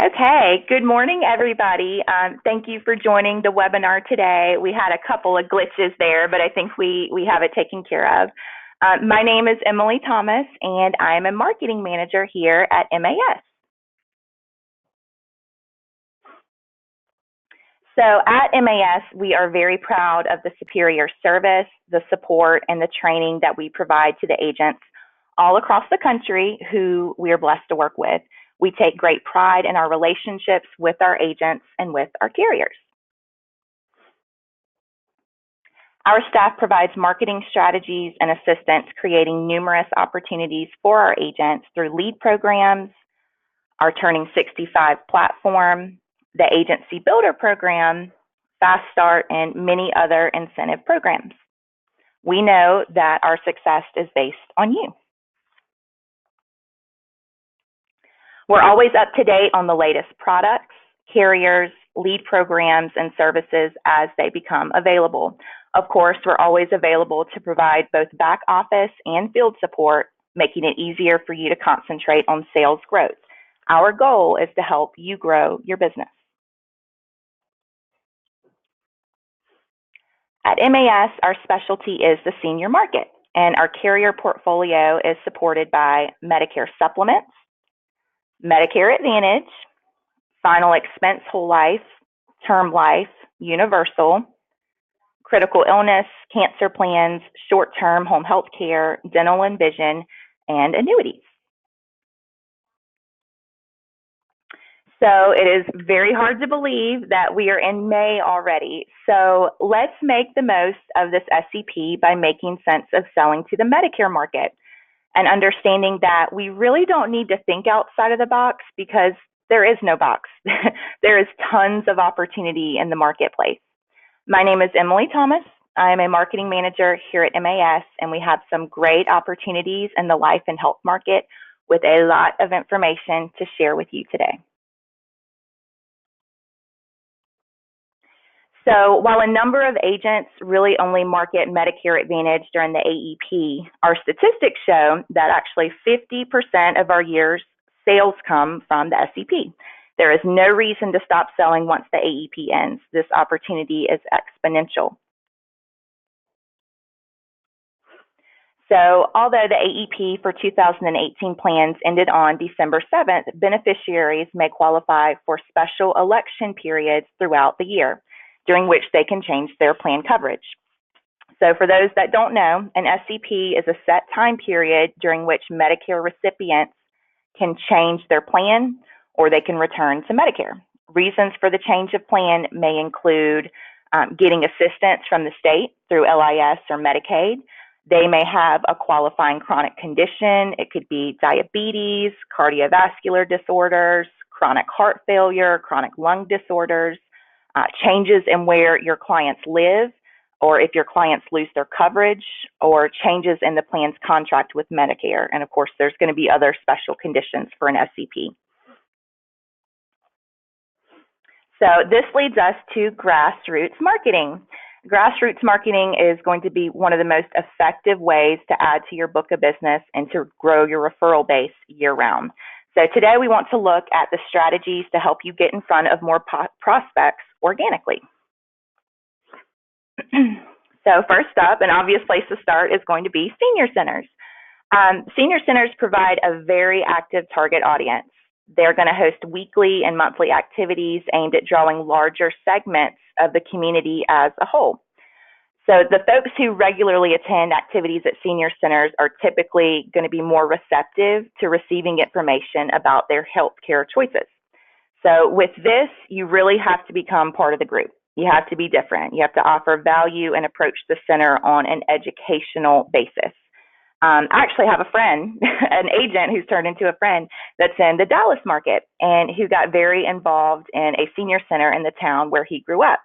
Okay, good morning, everybody. Thank you for joining the webinar today. We had a couple of glitches there, but I think we have it taken care of. My name is Emily Thomas, and I'm a marketing manager here at MAS. So at MAS, we are very proud of the superior service, the support, and the training that we provide to the agents all across the country who we are blessed to work with. We take great pride in our relationships with our agents and with our carriers. Our staff provides marketing strategies and assistance, creating numerous opportunities for our agents through lead programs, our Turning 65 platform, the Agency Builder program, Fast Start, and many other incentive programs. We know that our success is based on you. We're always up to date on the latest products, carriers, lead programs, and services as they become available. Of course, we're always available to provide both back office and field support, making it easier for you to concentrate on sales growth. Our goal is to help you grow your business. At MAS, our specialty is the senior market, and our carrier portfolio is supported by Medicare supplements, Medicare Advantage, final expense whole life, term life, universal, critical illness, cancer plans, short-term home health care, dental and vision, and annuities. So it is very hard to believe that we are in May already. So let's make the most of this SEP by making sense of selling to the Medicare market and understanding that we really don't need to think outside of the box because there is no box. There is tons of opportunity in the marketplace. My name is Emily Thomas. I am a marketing manager here at MAS, and we have some great opportunities in the life and health market with a lot of information to share with you today. So while a number of agents really only market Medicare Advantage during the AEP, our statistics show that actually 50% of our year's sales come from the SEP. There is no reason to stop selling once the AEP ends. This opportunity is exponential. So although the AEP for 2018 plans ended on December 7th, beneficiaries may qualify for special election periods throughout the year, during which they can change their plan coverage. So for those that don't know, an SEP is a set time period during which Medicare recipients can change their plan or they can return to Medicare. Reasons for the change of plan may include getting assistance from the state through LIS or Medicaid. They may have a qualifying chronic condition. It could be diabetes, cardiovascular disorders, chronic heart failure, chronic lung disorders, changes in where your clients live, or if your clients lose their coverage, or changes in the plan's contract with Medicare. And of course, there's going to be other special conditions for an SEP. So this leads us to grassroots marketing. Grassroots marketing is going to be one of the most effective ways to add to your book of business and to grow your referral base year-round. So today we want to look at the strategies to help you get in front of more prospects organically. So first up, an obvious place to start is going to be senior centers. Senior centers provide a very active target audience. They're going to host weekly and monthly activities aimed at drawing larger segments of the community as a whole. So the folks who regularly attend activities at senior centers are typically going to be more receptive to receiving information about their healthcare choices. So with this, you really have to become part of the group. You have to be different. You have to offer value and approach the center on an educational basis. I actually have a friend, an agent who's turned into a friend that's in the Dallas market and who got very involved in a senior center in the town where he grew up.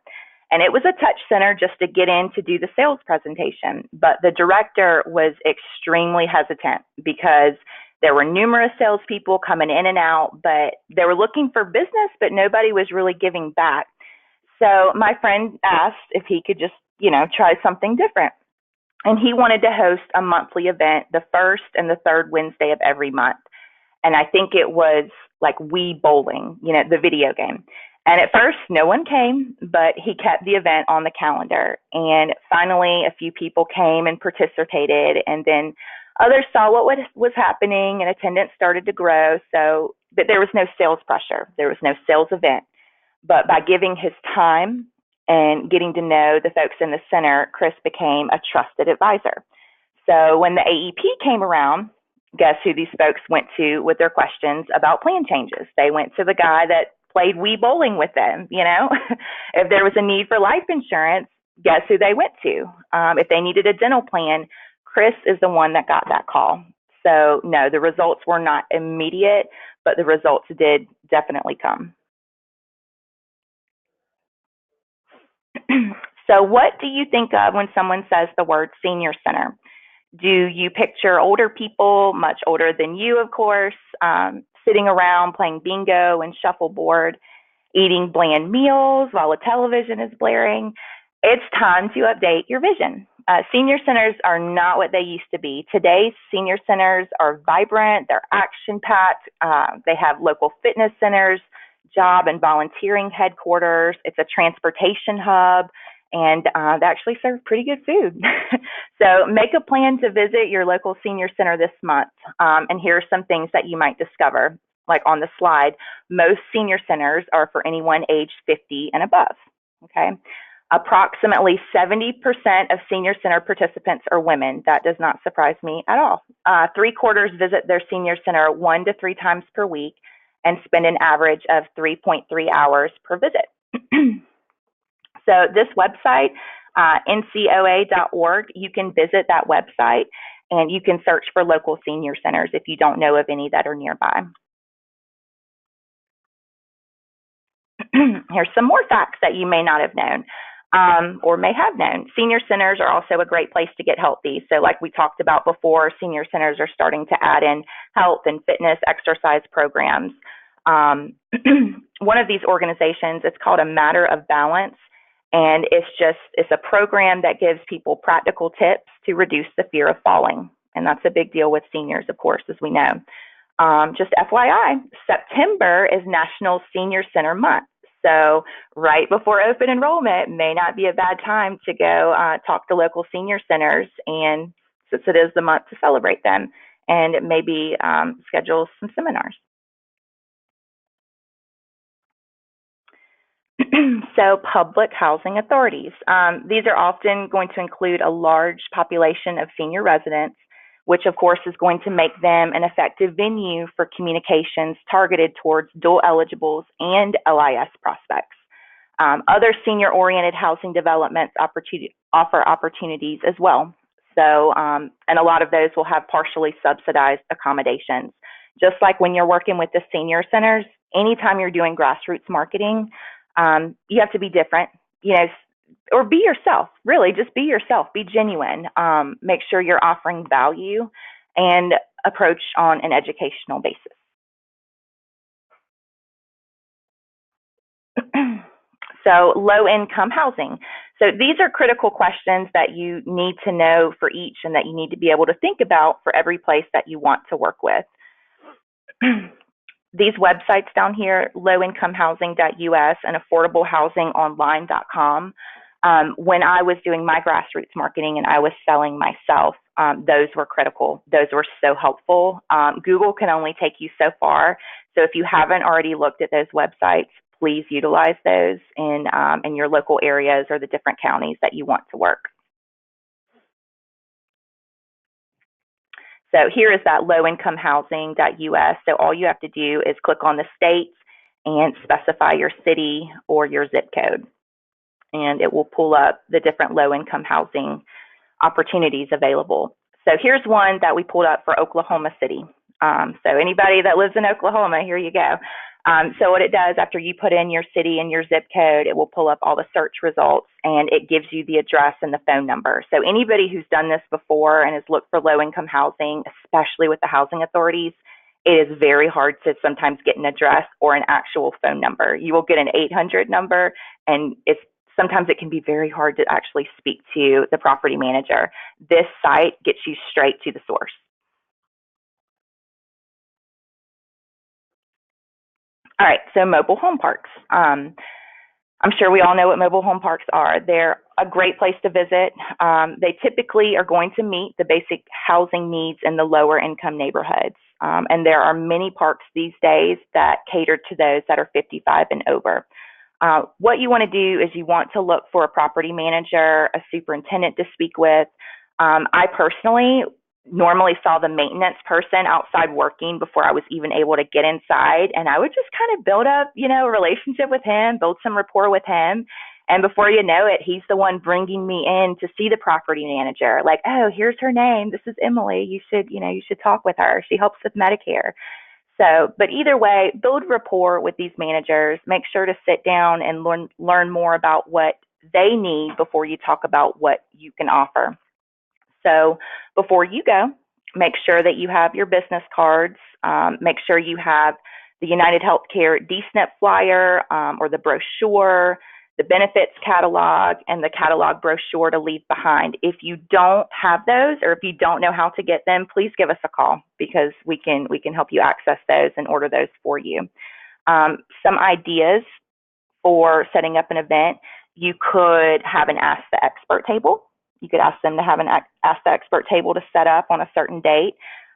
And it was a touch center just to get in to do the sales presentation. But the director was extremely hesitant because there were numerous salespeople coming in and out, but they were looking for business, but nobody was really giving back. So my friend asked if he could just, try something different. And he wanted to host a monthly event the first and the third Wednesday of every month. And I think it was like Wii Bowling, the video game. And at first, no one came, but he kept the event on the calendar. And finally, a few people came and participated. And then others saw what was happening, and attendance started to grow. But there was no sales pressure. There was no sales event. But by giving his time and getting to know the folks in the center, Chris became a trusted advisor. So when the AEP came around, guess who these folks went to with their questions about plan changes? They went to the guy that played Wii Bowling with them. If there was a need for life insurance, guess who they went to? If they needed a dental plan, Chris is the one that got that call. So no, the results were not immediate, but the results did definitely come. So what do you think of when someone says the word senior center? Do you picture older people, much older than you, of course, sitting around playing bingo and shuffleboard, eating bland meals while a television is blaring? It's time to update your vision. Senior centers are not what they used to be. Today's senior centers are vibrant, they're action-packed, they have local fitness centers, job and volunteering headquarters, it's a transportation hub, and they actually serve pretty good food. So make a plan to visit your local senior center this month. And here are some things that you might discover. Like on the slide, most senior centers are for anyone aged 50 and above. Okay. Approximately 70% of senior center participants are women. That does not surprise me at all. 3/4 visit their senior center 1 to 3 times per week and spend an average of 3.3 hours per visit. So this website, ncoa.org, you can visit that website and you can search for local senior centers if you don't know of any that are nearby. Here's some more facts that you may not have known or may have known. Senior centers are also a great place to get healthy. So like we talked about before, senior centers are starting to add in health and fitness exercise programs. One of these organizations, it's called A Matter of Balance. And it's a program that gives people practical tips to reduce the fear of falling. And that's a big deal with seniors, of course, as we know. Just FYI, September is National Senior Center Month. So right before open enrollment may not be a bad time to go talk to local senior centers. And since it is the month to celebrate them, and maybe schedule some seminars. So public housing authorities. These are often going to include a large population of senior residents, which of course is going to make them an effective venue for communications targeted towards dual eligibles and LIS prospects. Other senior-oriented housing developments offer opportunities as well. So, and a lot of those will have partially subsidized accommodations. Just like when you're working with the senior centers, anytime you're doing grassroots marketing, you have to be different, or be yourself, really, just be yourself, be genuine, make sure you're offering value and approach on an educational basis. So low-income housing. So these are critical questions that you need to know for each and that you need to be able to think about for every place that you want to work with. These websites down here, lowincomehousing.us and affordablehousing.online.com, when I was doing my grassroots marketing and I was selling myself, those were critical. Those were so helpful. Google can only take you so far. So if you haven't already looked at those websites, please utilize those in your local areas or the different counties that you want to work. So here is that lowincomehousing.us. So all you have to do is click on the states and specify your city or your zip code. And it will pull up the different low-income housing opportunities available. So here's one that we pulled up for Oklahoma City. So anybody that lives in Oklahoma, here you go. So what it does, after you put in your city and your zip code, it will pull up all the search results and it gives you the address and the phone number. So anybody who's done this before and has looked for low-income housing, especially with the housing authorities, it is very hard to sometimes get an address or an actual phone number. You will get an 800 number, and sometimes it can be very hard to actually speak to the property manager. This site gets you straight to the source. All right, so mobile home parks. I'm sure we all know what mobile home parks are. They're a great place to visit. They typically are going to meet the basic housing needs in the lower income neighborhoods. And there are many parks these days that cater to those that are 55 and over. What you want to do is you want to look for a property manager, a superintendent to speak with. I personally normally saw the maintenance person outside working before I was even able to get inside. And I would just kind of build up, a relationship with him, build some rapport with him. And before you know it, he's the one bringing me in to see the property manager. Like, oh, here's her name. This is Emily. You should talk with her. She helps with Medicare. So, but either way, build rapport with these managers. Make sure to sit down and learn more about what they need before you talk about what you can offer. So before you go, make sure that you have your business cards. Make sure you have the United Healthcare DSNP flyer or the brochure, the benefits catalog, and the catalog brochure to leave behind. If you don't have those, or if you don't know how to get them, please give us a call because we can help you access those and order those for you. Some ideas for setting up an event: you could have an Ask the Expert table. You could ask them to have an Ask the Expert table to set up on a certain date.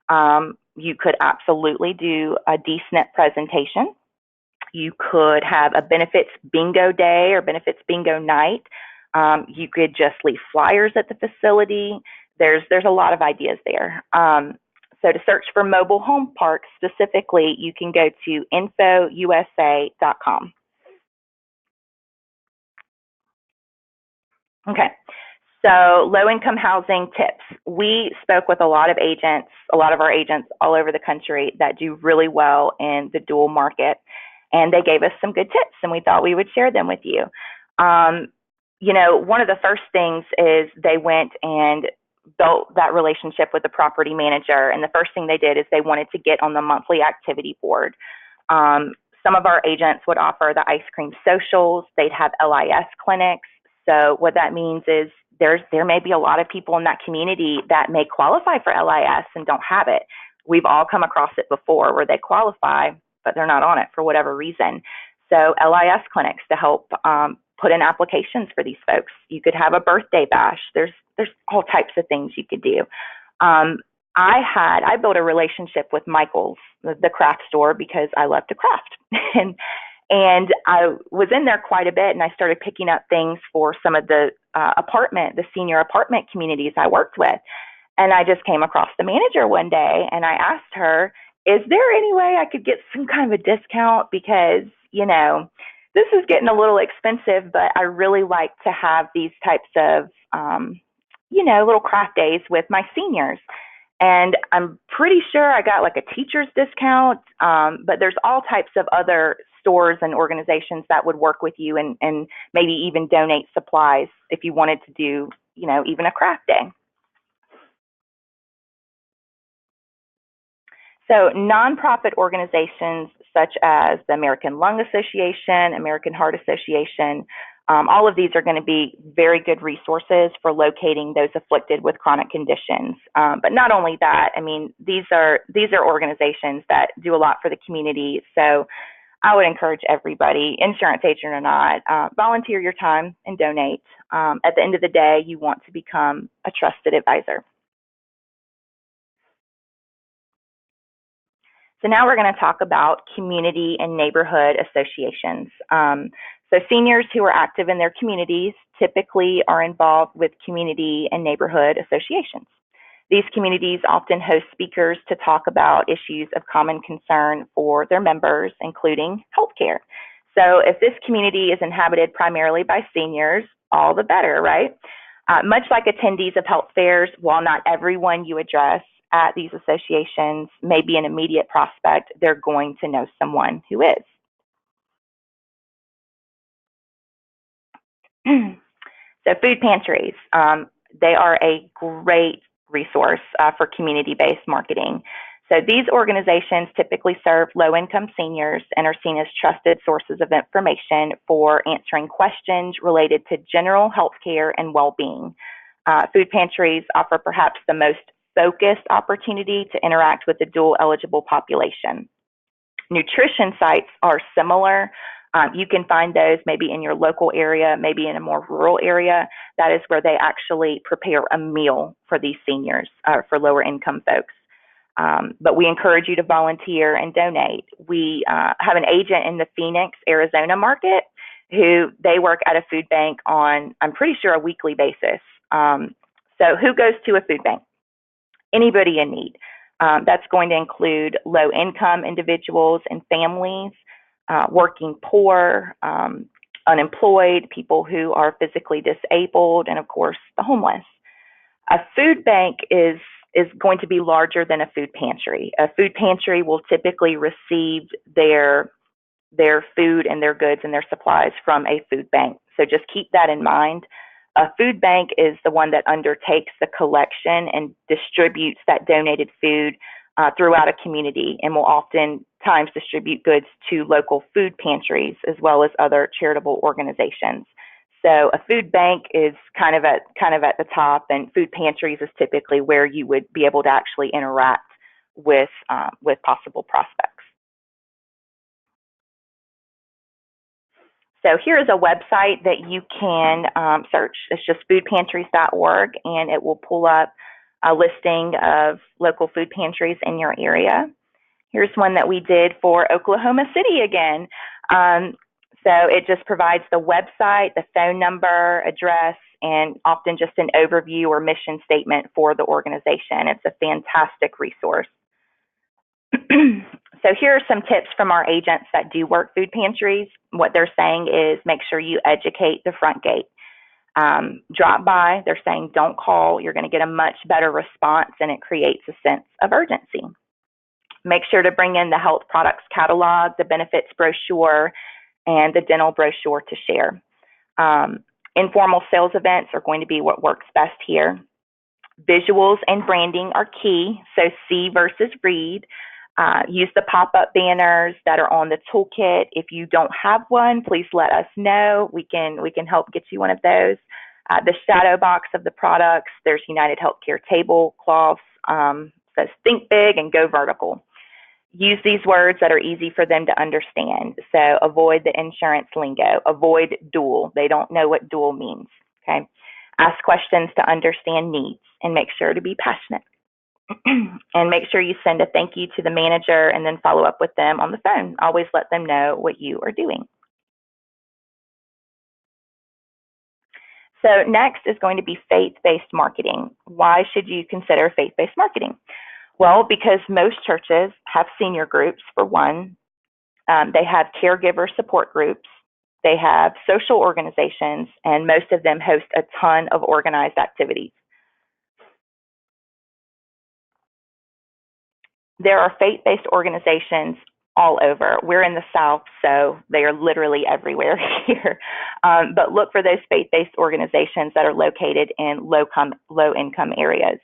You could absolutely do a DSNP presentation. You could have a benefits bingo day or benefits bingo night. You could just leave flyers at the facility. There's a lot of ideas there. So to search for mobile home parks specifically, you can go to infousa.com. Okay. So low-income housing tips. We spoke with a lot of our agents all over the country that do really well in the dual market, and they gave us some good tips, and we thought we would share them with you. One of the first things is they went and built that relationship with the property manager, and the first thing they did is they wanted to get on the monthly activity board. Some of our agents would offer the ice cream socials. They'd have LIS clinics. So what that means is there may be a lot of people in that community that may qualify for LIS and don't have it. We've all come across it before where they qualify, but they're not on it for whatever reason. So LIS clinics to help put in applications for these folks. You could have a birthday bash. There's all types of things you could do. I built a relationship with Michael's, the craft store, because I love to craft. And I was in there quite a bit, and I started picking up things for some of the senior apartment communities I worked with. And I just came across the manager one day, and I asked her, is there any way I could get some kind of a discount? Because, this is getting a little expensive, but I really like to have these types of, little craft days with my seniors. And I'm pretty sure I got like a teacher's discount, but there's all types of other stores and organizations that would work with you and maybe even donate supplies if you wanted to do, even a craft day. So nonprofit organizations such as the American Lung Association, American Heart Association, all of these are going to be very good resources for locating those afflicted with chronic conditions. But not only that, these are organizations that do a lot for the community. So I would encourage everybody, insurance agent or not, volunteer your time and donate. At the end of the day, you want to become a trusted advisor. So now we're going to talk about community and neighborhood associations. So seniors who are active in their communities typically are involved with community and neighborhood associations. These communities often host speakers to talk about issues of common concern for their members, including healthcare. So if this community is inhabited primarily by seniors, all the better, right? Much like attendees of health fairs, while not everyone you address at these associations may be an immediate prospect, they're going to know someone who is. So food pantries, they are a great resource for community-based marketing. So these organizations typically serve low-income seniors and are seen as trusted sources of information for answering questions related to general health care and well-being. Food pantries offer perhaps the most focused opportunity to interact with the dual eligible population. Nutrition sites are similar. You can find those maybe in your local area, maybe in a more rural area. That is where they actually prepare a meal for these seniors, for lower income folks. But we encourage you to volunteer and donate. We have an agent in the Phoenix, Arizona market who they work at a food bank on, I'm pretty sure, a weekly basis. So who goes to a food bank? Anybody in need. That's going to include low-income individuals and families, working poor, unemployed, people who are physically disabled, and of course, the homeless. A food bank is going to be larger than a food pantry. A food pantry will typically receive their food and their goods and their supplies from a food bank. So just keep that in mind. A food bank is the one that undertakes the collection and distributes that donated food throughout a community, and will oftentimes distribute goods to local food pantries as well as other charitable organizations. So a food bank is kind of at the top, and food pantries is typically where you would be able to actually interact with possible prospects. So here is a website that you can search. It's just foodpantries.org, and it will pull up a listing of local food pantries in your area. Here's one that we did for Oklahoma City again. So it just provides the website, the phone number, address, and often just an overview or mission statement for the organization. It's a fantastic resource. So here are some tips from our agents that do work food pantries. What they're saying is make sure you educate the front gate. Drop by. They're saying don't call. You're going to get a much better response, and it creates a sense of urgency. Make sure to bring in the health products catalog, the benefits brochure, and the dental brochure to share. Informal sales events are going to be what works best here. Visuals and branding are key, so see versus read. Use the pop-up banners that are on the toolkit. If you don't have one, please let us know. We can help get you one of those. The shadow box of the products, there's United Healthcare tablecloths, says think big and go vertical. Use these words that are easy for them to understand. So avoid the insurance lingo. Avoid dual. They don't know what dual means. Okay. Ask questions to understand needs, and make sure to be passionate. And make sure you send a thank you to the manager and then follow up with them on the phone. Always let them know what you are doing. So next is going to be faith-based marketing. Why should you consider faith-based marketing? Well, because most churches have senior groups, for one. They have caregiver support groups. They have social organizations, and most of them host a ton of organized activities. There are faith-based organizations all over. We're in the South, so they are literally everywhere here. But look for those faith-based organizations that are located in low-income areas.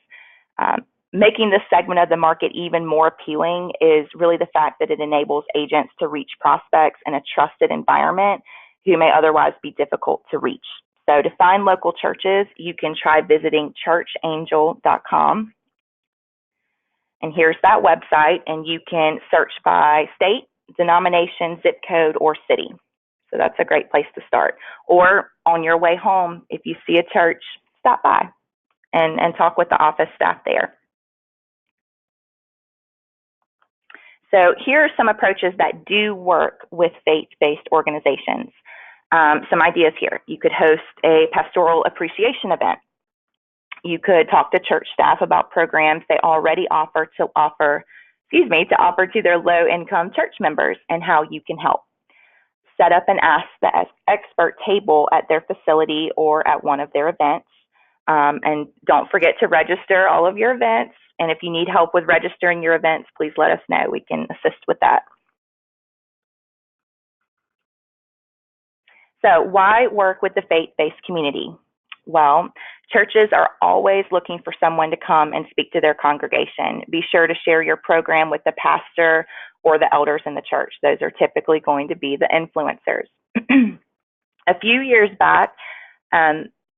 Making this segment of the market even more appealing is really the fact that it enables agents to reach prospects in a trusted environment who may otherwise be difficult to reach. So to find local churches, you can try visiting churchangel.com. And here's that website, and you can search by state, denomination, zip code, or city. So that's a great place to start. Or on your way home, if you see a church, stop by and talk with the office staff there. So here are some approaches that do work with faith-based organizations. Some ideas here. You could host a pastoral appreciation event. You could talk to church staff about programs they already offer to their low-income church members and how you can help. Set up an Ask the Expert table at their facility or at one of their events. And don't forget to register all of your events. And if you need help with registering your events, please let us know. We can assist with that. So why work with the faith-based community? Well, churches are always looking for someone to come and speak to their congregation. Be sure to share your program with the pastor or the elders in the church. Those are typically going to be the influencers. A few years back,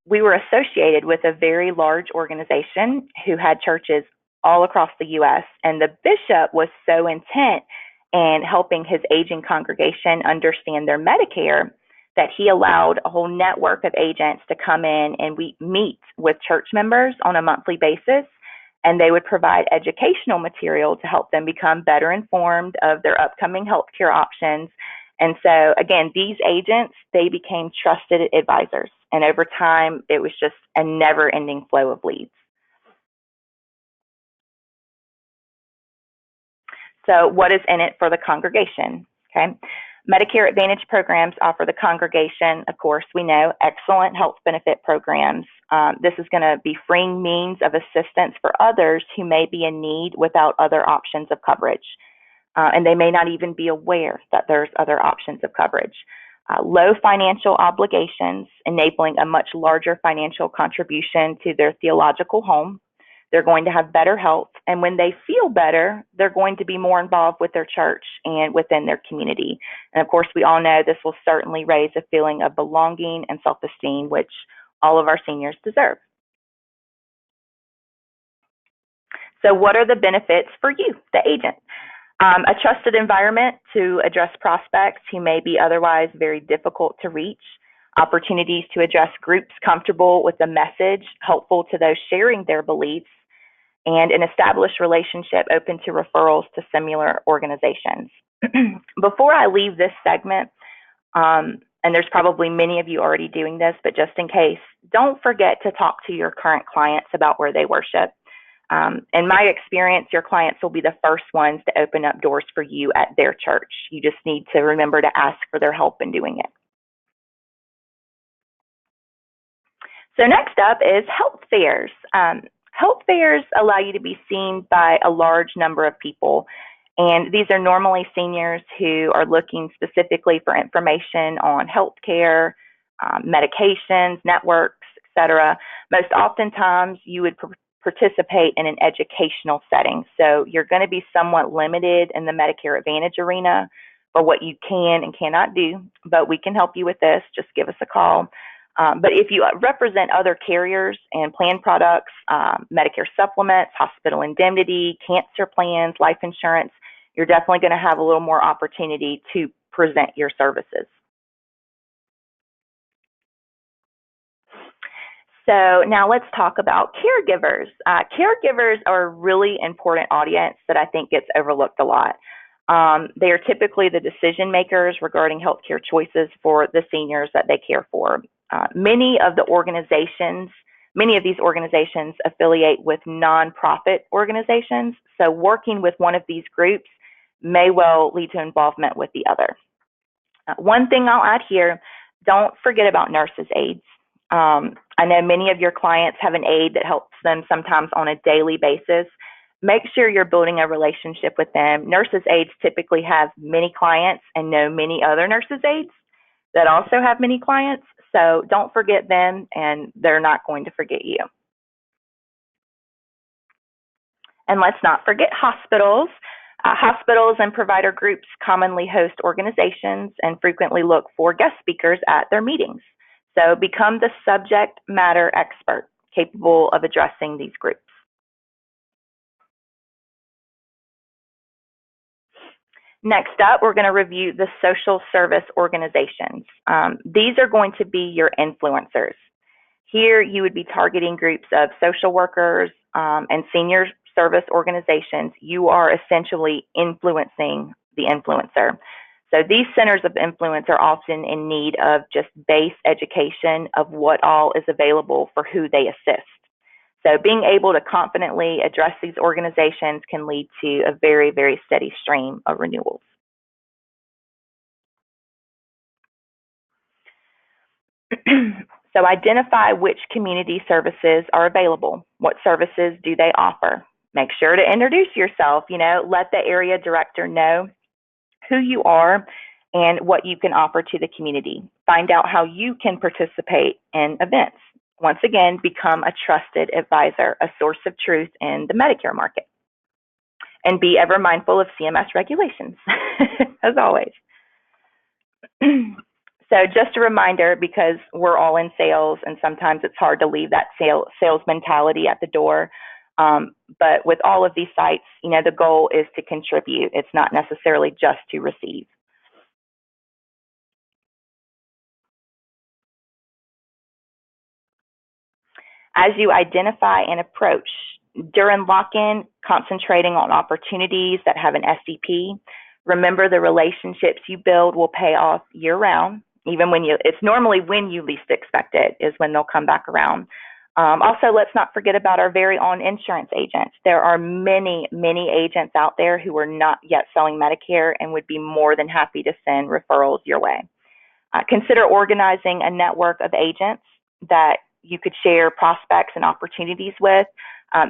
we were associated with a very large organization who had churches all across the U.S., and the bishop was so intent and helping his aging congregation understand their Medicare, that he allowed a whole network of agents to come in and we meet with church members on a monthly basis, and they would provide educational material to help them become better informed of their upcoming healthcare options. And so, again, these agents, they became trusted advisors. And over time, it was just a never-ending flow of leads. So what is in it for the congregation? Okay. Medicare Advantage programs offer the congregation, of course, we know, excellent health benefit programs. This is going to be freeing means of assistance for others who may be in need without other options of coverage. And they may not even be aware that there's other options of coverage. Low financial obligations, enabling a much larger financial contribution to their theological home. They're going to have better health, and when they feel better, they're going to be more involved with their church and within their community. And of course, we all know this will certainly raise a feeling of belonging and self-esteem, which all of our seniors deserve. So what are the benefits for you, the agent? A trusted environment to address prospects who may be otherwise very difficult to reach. Opportunities to address groups comfortable with the message, helpful to those sharing their beliefs, and an established relationship open to referrals to similar organizations. Before I leave this segment, and there's probably many of you already doing this, but just in case, don't forget to talk to your current clients about where they worship. In my experience, your clients will be the first ones to open up doors for you at their church. You just need to remember to ask for their help in doing it. So next up is health fairs. Health fairs allow you to be seen by a large number of people, and these are normally seniors who are looking specifically for information on healthcare, medications, networks, etc. Most oftentimes, you would participate in an educational setting, so you're going to be somewhat limited in the Medicare Advantage arena for what you can and cannot do, but we can help you with this. Just give us a call. But if you represent other carriers and plan products, Medicare supplements, hospital indemnity, cancer plans, life insurance, you're definitely going to have a little more opportunity to present your services. So now let's talk about caregivers. Caregivers are a really important audience that I think gets overlooked a lot. They are typically the decision makers regarding healthcare choices for the seniors that they care for. Many of these organizations affiliate with nonprofit organizations, so working with one of these groups may well lead to involvement with the other. One thing I'll add here, don't forget about nurses' aides. I know many of your clients have an aide that helps them sometimes on a daily basis. Make sure you're building a relationship with them. Nurses' aides typically have many clients and know many other nurses' aides that also have many clients. So don't forget them, and they're not going to forget you. And let's not forget hospitals. Hospitals and provider groups commonly host organizations and frequently look for guest speakers at their meetings. So become the subject matter expert capable of addressing these groups. Next up, we're going to review the social service organizations. These are going to be your influencers. Here, you would be targeting groups of social workers and senior service organizations. You are essentially influencing the influencer. So these centers of influence are often in need of just base education of what all is available for who they assist. So being able to confidently address these organizations can lead to a very, very steady stream of renewals. So identify which community services are available. What services do they offer? Make sure to introduce yourself. Let the area director know who you are and what you can offer to the community. Find out how you can participate in events. Once again, become a trusted advisor, a source of truth in the Medicare market. And be ever mindful of CMS regulations, as always. So just a reminder, because we're all in sales and sometimes it's hard to leave that sales mentality at the door, But with all of these sites, the goal is to contribute. It's not necessarily just to receive. As you identify and approach, during lock-in, concentrating on opportunities that have an SCP. Remember, the relationships you build will pay off year-round. Even it's normally when you least expect it is when they'll come back around. Also, let's not forget about our very own insurance agents. There are many, many agents out there who are not yet selling Medicare and would be more than happy to send referrals your way. Consider organizing a network of agents that you could share prospects and opportunities with.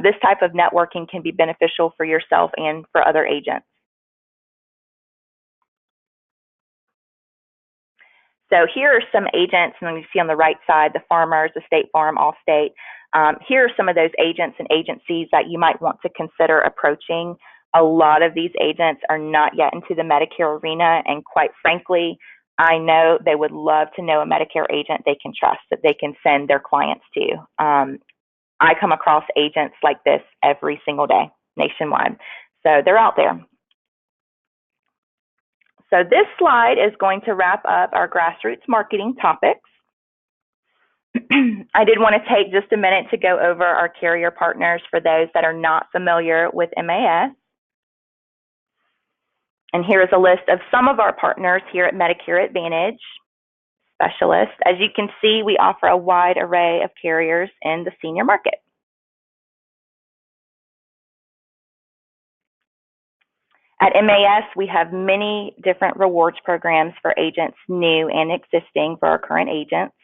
This type of networking can be beneficial for yourself and for other agents. So here are some agents, and you see on the right side, the Farmers, the State Farm, Allstate. Here are some of those agents and agencies that you might want to consider approaching. A lot of these agents are not yet into the Medicare arena, and quite frankly, I know they would love to know a Medicare agent they can trust, that they can send their clients to. I come across agents like this every single day nationwide. So they're out there. So this slide is going to wrap up our grassroots marketing topics. I did want to take just a minute to go over our carrier partners for those that are not familiar with MAS. And here is a list of some of our partners here at Medicare Advantage Specialist. As you can see, we offer a wide array of carriers in the senior market. At MAS, we have many different rewards programs for agents new and existing for our current agents.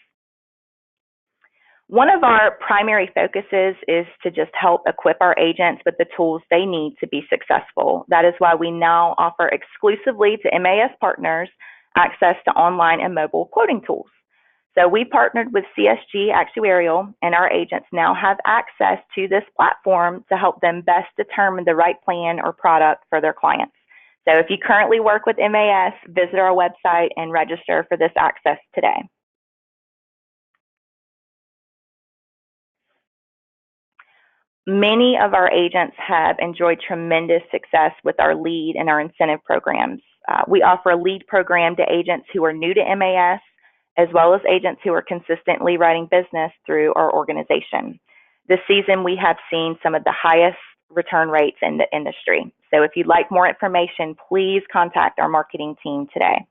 One of our primary focuses is to just help equip our agents with the tools they need to be successful. That is why we now offer exclusively to MAS partners access to online and mobile quoting tools. So we partnered with CSG Actuarial, and our agents now have access to this platform to help them best determine the right plan or product for their clients. So if you currently work with MAS, visit our website and register for this access today. Many of our agents have enjoyed tremendous success with our lead and our incentive programs. We offer a lead program to agents who are new to MAS, as well as agents who are consistently writing business through our organization. This season, we have seen some of the highest return rates in the industry. So if you'd like more information, please contact our marketing team today.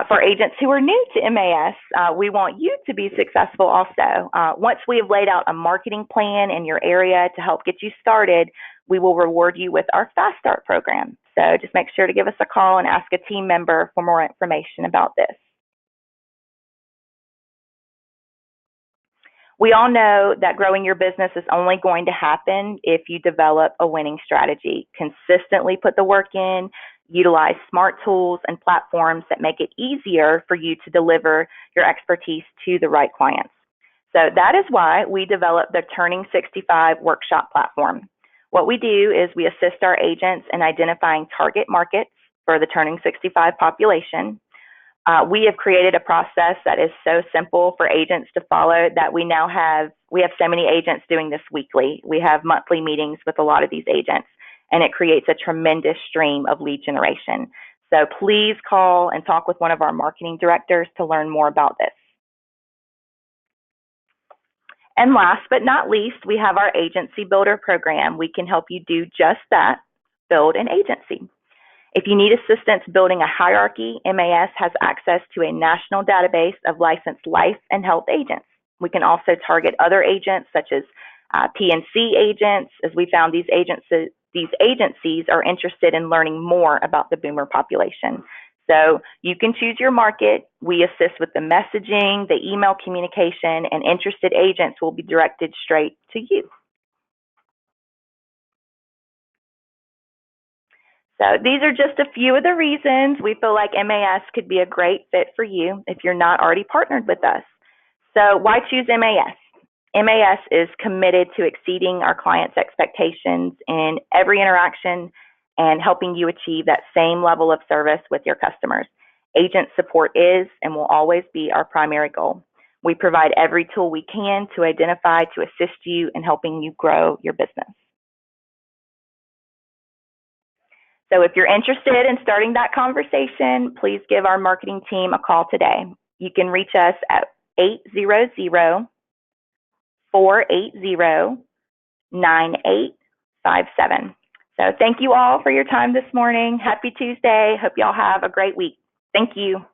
For agents who are new to MAS, we want you to be successful also. Once we have laid out a marketing plan in your area to help get you started, we will reward you with our Fast Start program. So just make sure to give us a call and ask a team member for more information about this. We all know that growing your business is only going to happen if you develop a winning strategy. Consistently put the work in, utilize smart tools and platforms that make it easier for you to deliver your expertise to the right clients. So that is why we developed the Turning 65 workshop platform. What we do is we assist our agents in identifying target markets for the Turning 65 population. We have created a process that is so simple for agents to follow that we have so many agents doing this weekly. We have monthly meetings with a lot of these agents, and it creates a tremendous stream of lead generation. So please call and talk with one of our marketing directors to learn more about this. And last but not least, we have our Agency Builder program. We can help you do just that, build an agency. If you need assistance building a hierarchy, MAS has access to a national database of licensed life and health agents. We can also target other agents such as P&C agents, as we found these agencies are interested in learning more about the boomer population. So you can choose your market. We assist with the messaging, the email communication, and interested agents will be directed straight to you. So these are just a few of the reasons we feel like MAS could be a great fit for you if you're not already partnered with us. So why choose MAS? MAS is committed to exceeding our clients' expectations in every interaction and helping you achieve that same level of service with your customers. Agent support is and will always be our primary goal. We provide every tool we can to identify, to assist you in helping you grow your business. So if you're interested in starting that conversation, please give our marketing team a call today. You can reach us at 800-480-9857. So thank you all for your time this morning. Happy Tuesday. Hope you all have a great week. Thank you.